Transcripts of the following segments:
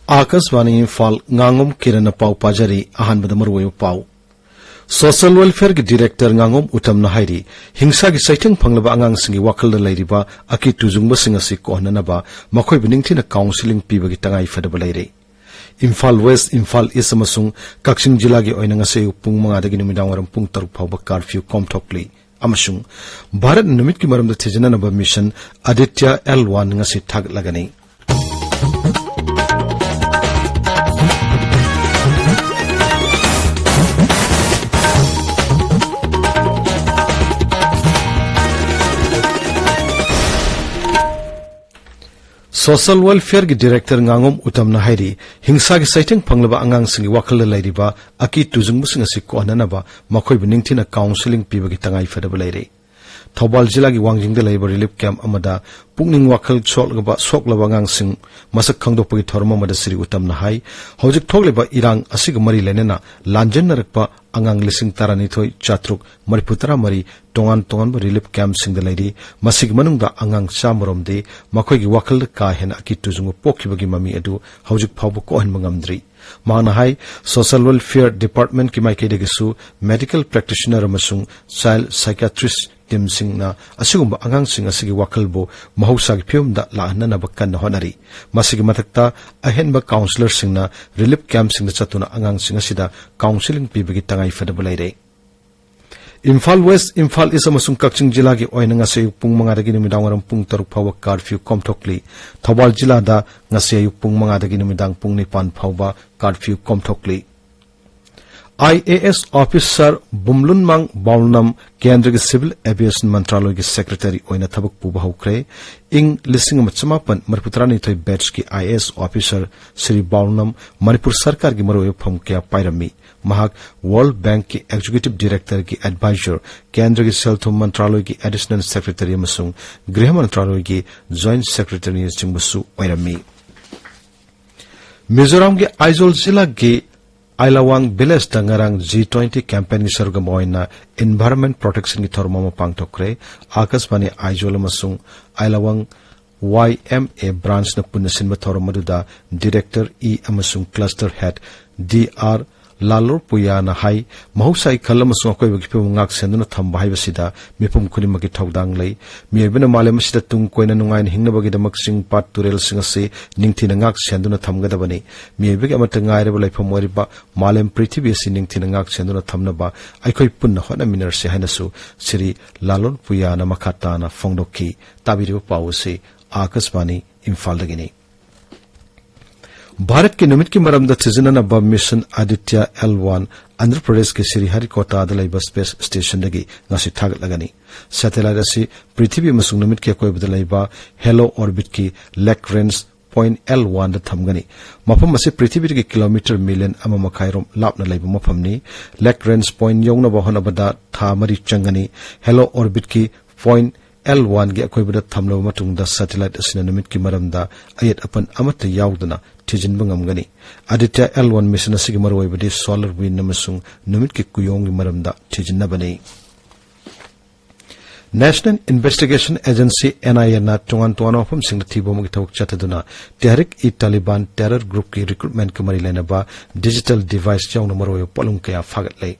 Akashvani Imphal Ngangom Kiran पाउ पाजरी अहानबद मरुवे पाउ social welfare की डायरेक्टर Ngangom उतमना हाइरी हिंसा की सैथिंग फंगलबा आंगांसिंगी वाखलदा लैरिबा अकी तुजुंगबसिंग असि कोहननबा मखोय बिनिंगथिना काउंसिलिंग पीबगी तंगाई फदबा लैरे इम्फाल वेस्ट इम्फाल ईस्ट अमसुंग कक्सिंग जिला की ओइना ngase पुंग मंगादगी नुमिदांगरम पुंग तरुक फावबा कर्फ्यू कॉमथोकली अमसुंग भारत नुमित की मरमदा थिजननबा मिशन आदित्य L1 ngase थागलगनी सोशल वेलफेयर की डायरेक्टर Ngangom उतमना हाइरी हिंसा की सैथिंग फंगलबा आंगांसिंगी वाखल लैरिबा अकी तुजुंगबसिंग असि कोहननबा मखोय बिनिंगथिना काउंसिलिंग पीबगी तंगाई फदबा लैरे थौबाल जिला की वांजिंग लैबा रिलीफ कैंप अमदा पुंगनिंग वाखल सोलगबा सोकलबा आंगांसिंग मसक खंगदोपगी थोरम अमदा सिरि उतमना हाई हौजिक थोगलेबा इरांग असिग मरी लेनेना लांजननरकपा आंगांग लिसिंग तारानिथोय चात्रुक मरिफुतरा मरी तोंगान तोंगान रिलीफ कैंप सिंग लैरी मसिग मनुंगदा आंगांग चामरोमदे मखोयगी वाखल का हेना अकी तुजुंग पोखिबगी ममी अदु हौजिक फावबो कोहनबा ngamdri माना हाई सोशल वेलफेयर डिपार्टमेंट की माइकेदेगसु मेडिकल प्रैक्टिशनर अमसुंग चाइल्ड साइकियाट्रिस्ट टीम सिंगना असिगुंबा आंगांग सिंग असिगी वाखलबो महौसागी फिल्मदा लाहननबा कन्न होनरी मसिगी मथक्ता अहेनबा काउंसलर सिंगना रिलीफ कैंप सिंगदा चतुना आंगांग सिंग असिदा काउंसिलिंग पीबगी तंगाई फदबा लैरे इम्फाल वेस्ट इम्फाल ईस्ट अमसुंग कक्सिंग जिला की ओइना ngase पुंग मंगादगी नुमिदांगरम पुंग तरुक फावबा कर्फ्यू कॉमथोकली थौबाल जिलादा ngase पुंग मंगादगी नुमिदांग पुंग 9 फावबा कर्फ्यू कॉमथोकली IAS ऑफिसर बुमलुनमांग बाउलनम केंद्र के सिविल एविएशन मंत्रालय के सेक्रेटरी ओइना थबक पुबा हौख्रे इंग लिसिंग मचमापन मरपुत्रानी थोय बैच की IAS ऑफिसर श्री बाउलनम मणिपुर सरकार की मरोय फम क्या पाइरमी महाक वर्ल्ड बैंक की एग्जीक्यूटिव डायरेक्टर की एडवाइजर केंद्र के सेल्थोम मंत्रालय की एडिशनल सेक्रेटरी अमसुंग गृह मंत्रालय की जॉइंट सेक्रेटरी चिंगबसु ओइरमी मिजोरम के आइजोल जिला के आइलावांग विलेज तंगारंग G20 कैंपेन की सरगम ओइना एनवायरनमेंट प्रोटेक्शन की थोरमम पांगथोकरे आकाशवाणी आइजोल अमसुंग आइलावांग YMA ब्रांच न पुन्ना सिनबा थोरम मदुदा डायरेक्टर E अमसुंग क्लस्टर हेड DR लालोर पुयाना हाई महौसाई खलम अकोयबगी film ngak senduna thamba haibasida mipum khunimaki thawdang lei miebina malem sida tung koina nungain hingnabagi damak sing pat turel singase ningthina ngak senduna thamgadabani miebigi amata ngaireba laifam oriba malem prithibhi si ningthina ngak senduna thamnaba aikoi punna hona minerse hainasu sri lalor puyana makhatana phongdokki tabiriba pawse akaswani imphal dagini Bharat के निमित की मरमदा थिजननबा mission Aditya L1 Andhra Pradesh के श्रीहरिकोटा दलैबा space station दगी ngasi थागलगनी satellite असि पृथ्वी अमसुंग निमित के कोयबदा लैबा हेलो ऑर्बिट की लेक रेंज पॉइंट L1 दा थमगनी मफम असि पृथ्वी के किलोमीटर मिलियन अमा मखाइरोम लापना लैबा मफमनी लेक रेंज पॉइंट योंगनबा होनबदा था मरी चंगनी हेलो ऑर्बिट की पॉइंट L1 के अकोयबदा थमलबा मतुंगदा सैटेलाइट असिना निमित की मरमदा अयत अपन अमत यावदना थिजिनबा ngamgani आदित्य L1 मिशन असि मरोयबदि सोलर विंड अमसुंग नुमित की कुयोंग मरमदा थिजिनबनी नेशनल इन्वेस्टिगेशन एजेंसी NIA ना टोंगान ऑफम सिंग थिबोमगी थवक चतदुना तहरीक ई तालिबान टेरर ग्रुप की रिक्रूटमेंट के मरी लेनबा डिजिटल डिवाइस चाउन मरोय पोलुंग कया फागतले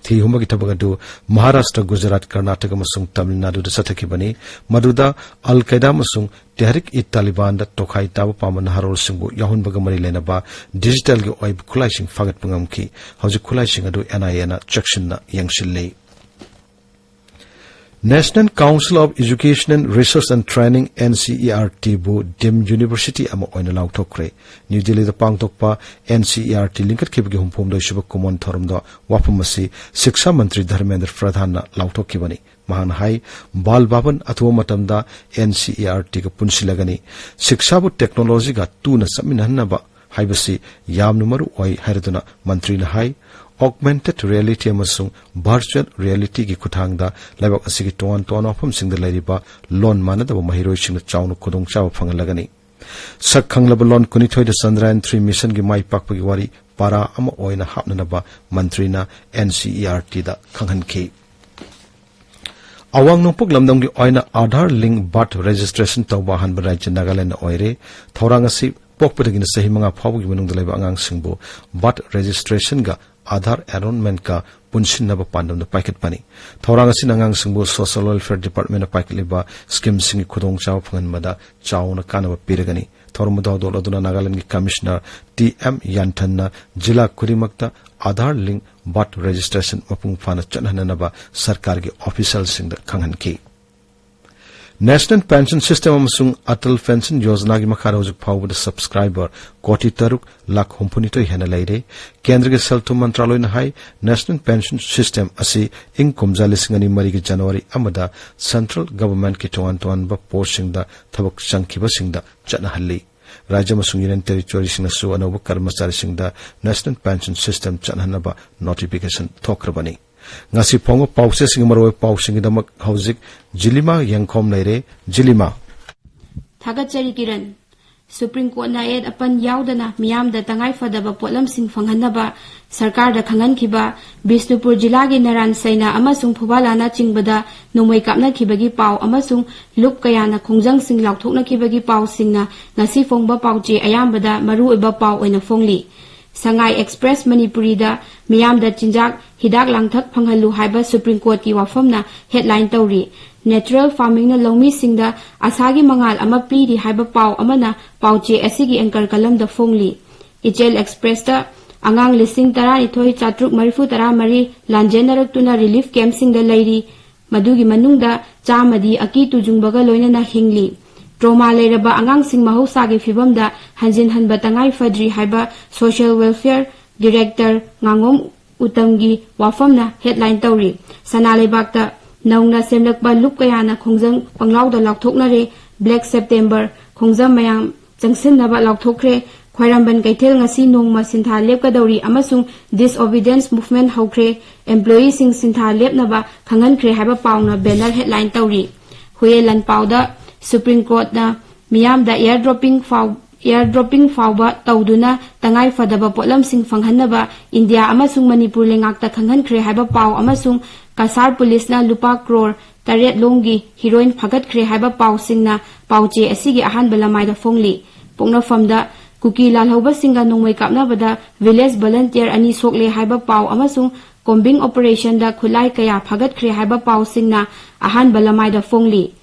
थी हुमगी थबगदु महाराष्ट्र गुजरात कर्नाटक मसुंग तमिलनाडु द सथकिबनी मदुदा अल कायदा मसुंग तहरीक ई तालिबान द तोखाई ताब पामन हारोल सिंगु याहुन बग मरी लेनबा डिजिटल गे ओइब खुलाइसिंग फागत पंगमखी हौजि खुलाइसिंग अदु NIA ना चक्शन ना यंगशिल्ले national council of education and research and training NCERT बु डिम यूनिवर्सिटी अमा ओइना लाउथोखरे न्यू दिल्ली द पांगथोकपा NCERT लिंकट खिबगी हुमफोम द शुभ कुमन थरमदा वाफमसी शिक्षा मंत्री धर्मेंद्र प्रधान ना लाउथोखिबनी महान हाई बाल बाबन अथवा मतमदा NCERT का पुनसिलगनी शिक्षा बु टेक्नोलॉजी का तू न समिनहनबा हाइबसी यामनु मरु ओइ हैरदुना मंत्री न हाई ऑगमेंटेड रियलिटी अमसुंग वर्चुअल रियलिटी की खुथांगदा लाइबक असिगी टोन टोन ऑफम सिंग द लैरिबा लोन मानदब महिरोय सिंग चाउनु खुदोंग चाव फंगलगनी सखंगलब लोन कुनिथोय द चंद्रयान 3 मिशन की माई पाकपगी वारी पारा अमा ओइना हापननबा मंत्रीना NCERT दा खंगहनखी अवांग नोपक लमदम की ओइना आधार लिंक बर्थ रजिस्ट्रेशन तौबा हनब राज्य नागालैंड ओइरे थौरांग असि पोकपदगिन सही मंगा फावगी मनुंग दलाइबा अंगांग सिंगबो बर्थ रजिस्ट्रेशन गा आधार एनरोलमेंट का पुनसिनबा पांडम पाइकेट पानी थौरांग असिन अंगांग सिंगबो सोशल वेलफेयर डिपार्टमेंट पाइकेटलिबा स्कीम सिंगी खुदोंग चाव फंगनबदा चावना कानबा पिरगनी थौरमदा दोलदुना नागालैंड की कमिश्नर टीएम यानथन जिला खुदिमक्ता आधार लिंक बर्थ रजिस्ट्रेशन मपुंग फाना चनहननबा सरकार के ऑफिशियल सिंग खंगहनकी नेशनल पेंशन सिस्टम अमसुंग अटल पेंशन योजना की मखार हौजुक फाउबद सब्सक्राइबर कोटी 3,59,000 हेन लेरे केंद्र के सेल्थुम मंत्रालय हाई नेशनल पेंशन सिस्टम असि इंग कुमजा 2003 की जनवरी अमदा सेंट्रल गवर्नमेंट की तोंगान पोस्ट थबक संखिबसिंग चनहल्ली राज्य मसुंग यूनियन टेरिटोरी सिंगसु अनौब कर्मचारी सिंग नेशनल पेंशन सिस्टम चनहनबा नोटिफिकेशन थोक्रबनी ngasi pongo pause sing maroi pausing damak hauzik Jilima Yengkhom leire Jilima Thagachari Kiran Supreme Court na ed apan yaudana miyam da tangai fadaba potlam sing fanghanaba sarkar da khangan khiba Bisnupur jila gi Naran Saina amasung Phubala na chingbada numai kapna khibagi paw amasung lup kaya na khongjang sing laukthokna khibagi paw singna ngasi phongba pawche ayambada maru oiba paw oina phongli Sangai Express Manipuri da miyam da chinjak hidak langthak phanghalu haiba Supreme Court ki wafamna headline tawri natural farming na longmi singda asagi mangal ama piri haiba paw amana pawche asigi anchor kalam da phongli Ichel Express da angang lising tara ithoi chatruk marifu tara mari lanjenarak tuna relief camp sing da lairi madugi manungda chamadi aki tujungbaga loina na hingli Trauma leiraba angang sing mahausa gi fibam da hanjin hanba tangai fadri haiba social welfare director Ngangom utamgi wafamna headline tawri sanalebakta naungna semlakba lup kayana khongjang panglaw da lakthokna re black september khongjam mayam jangsin naba lakthokre khwairamban kaithel ngasi nongma sintha lepka dawri amasung disobedience movement haukre employee sing sintha lepnaba khangan kre haiba pawna banner headline tawri huelan pawda Supreme Court na miyam da airdropping fawba tawduna tangai fadaba potlam sing fanghanaba India amasung Manipur lengakta khanghan khre haiba paw amasung Kasar police na lupa crore taret longi heroine phagat khre haiba paw singna pawche asigi ahan balamai da phongli pungna famda kuki lalhoba singa nongmai kapna bada village volunteer ani sokle haiba paw amasung combing operation da khulai kaya phagat khre haiba paw singna ahan balamai da phongli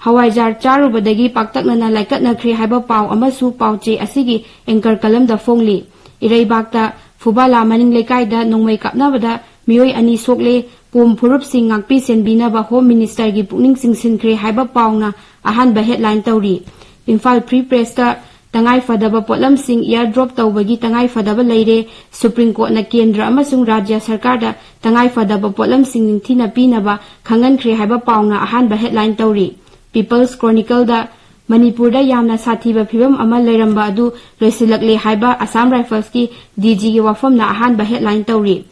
Hawaijar charubadagi paktakna laikatna khri haiba paw amasu pawche asigi anchor kalam da phongli Iraibakta Phubala maning lekai da nongmai kapnabada mioi ani sokle pum phurup sing ngakpi senbina ba home minister gi pukning sing sin khri haiba pawna ahan ba headline tawri Imphal Free Press ta tangai fadaba potlam sing airdrop tawbagi tangai fadaba leire Supreme Court na kendra amasung rajya sarkar da tangai fadaba potlam sing ningthina pinaba khangan khri haiba pawna ahan ba headline tawri People's Chronicle da Manipur da yamna sathiba phibam ama leiramba adu loisilakle haiba Assam Rifles ki DG gi wafam na ahan ba headline tawri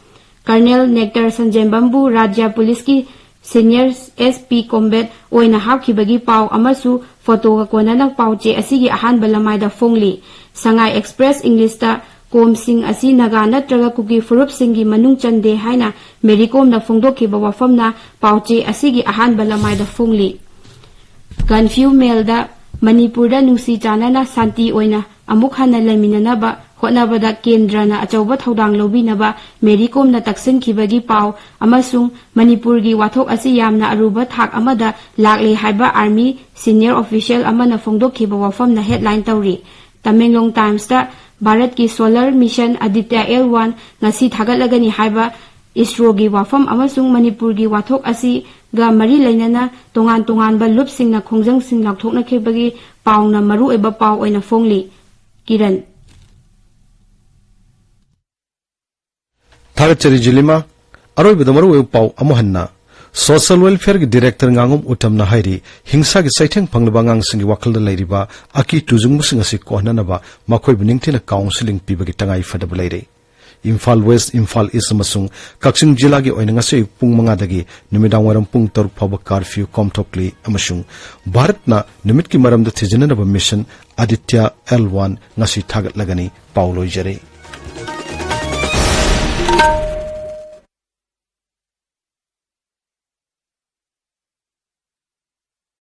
Colonel Nectar Sanjay Bambu Rajya Police ki Senior SP Combat oina hapkhibagi paw amasu photo ga konanang pawche asigi ahan balamai da phongli Sangai Express English ta Kom Singh asi naga natraga kuki furup singi manung chande haina Mericom da phongdokhiba wafam na pawche asigi ahan balamai da phongli Confuse mail da Manipur da nusi chanana santi oina amuk hana laminana ba hotnaba da kendra na achauba thodang lobina ba Mericom na taksin khibagi paw amasung Manipur gi wathok asi yamna aruba thak amada lakle haiba army senior official amana phongdok khiba wafam na headline tawri Tamenglong Times da Bharat ki solar mission Aditya L1 ngasi thagatlagani haiba ISRO gi wafam amasung Manipur gi wathok asi ga mari lainana tongan ba lup singna khongjang sing lakthokna khebagi pawna maru eba paw oina phongli Kiran Thagachari Jilima aroi bedamaru e paw amohanna Social Welfare ki Director Ngangom utamna hairi hingsa ki saitheng phanglaba ngang singi wakhalda lairiba aki tujung musing asi kohnanaba makhoi biningthina counseling pibagi tangai fadaba laire Imphal West, Imphal East amasung Kaksing jila gi oina ngase pung manga dagi numidang waram pung tor phaba curfew komthokli amasung Bharatna numit ki maram da thijanaba mission Aditya L1 ngasi thagat lagani Paulo jare